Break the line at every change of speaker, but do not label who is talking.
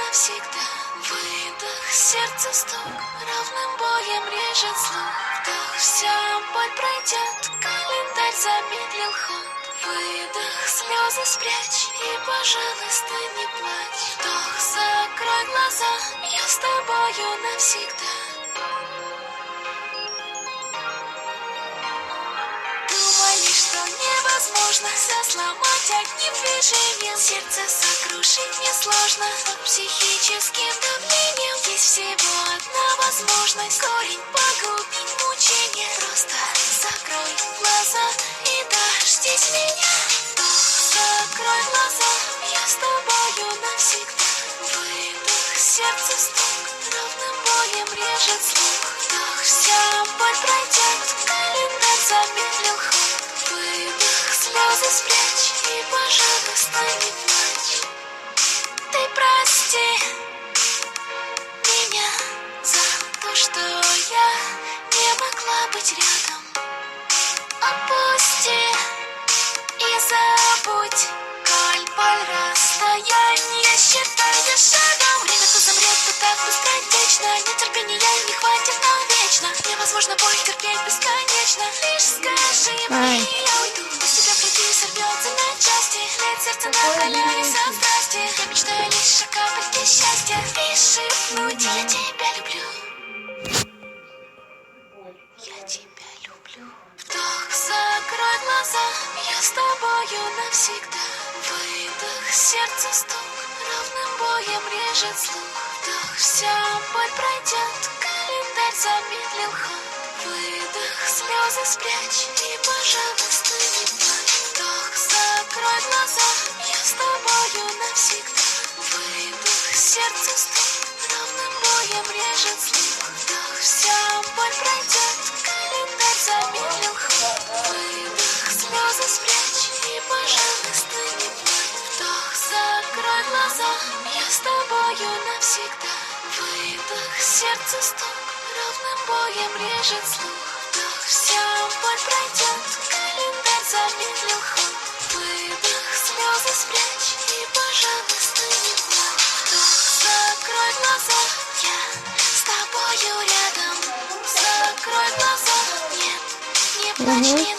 навсегда. Выдох, сердце стук, ровным боем режет слух. Вдох, вся боль пройдет, календарь замедлил ход. Выдох, слезы спрячь и, пожалуйста, не плачь. Вдох, закрой глаза, я с тобою навсегда. Думали, что невозможно все сломать одним движением. Сердце сокрушить несложно, под психическим давлением. Есть всего одна возможность, корень погубить мучение. Просто закрой глаза и дождись меня. Вдох, закрой глаза, я с тобою навсегда. Выдох, сердце стук, ровным боем режет слух. Вдох, вся боль пройдет, календарь замедлил ход. Выдох, слезы спрячь и, пожалуйста, не плачь. Ты прости меня за то, что я не могла быть рядом. Отпусти и забудь, коль боль расстояние считая шагом. Время то замрет, то так быстротечно. Нетерпения не хватит нам вечно. Невозможно боль терпеть бесконечно. Лишь скажи мне, я уйду. Без тебя пройти сорвется на части. Лед сердце накаляясь от страсти. Я мечтаю лишь о капельке счастья. И шепнуть, я тебя люблю. Я тебя люблю. Вдох, закрой глаза, я с тобою навсегда. Выдох, сердце стук, ровным боем режет слух. Вдох, вся боль пройдет, календарь замедлил ход. Выдох, слезы спрячь и, пожалуйста, не плачь. Вдох, закрой глаза, я с тобою навсегда. Выдох, сердце стук, ровным боем режет слух. Вдох, вся боль пройдет, календарь замедлил ход. Выдох, слезы спрячь и, пожалуйста, не плачь. Вдох, закрой глаза, я с тобою навсегда. Выдох, сердце стук, ровным боем режет слух. Вдох, вся боль пройдет, календарь замедлил ход. Выдох, слезы спрячь и, пожалуйста, не плачь. Вдох, закрой глаза, я с тобою рядом. Закрой глаза, нет, не плачь, не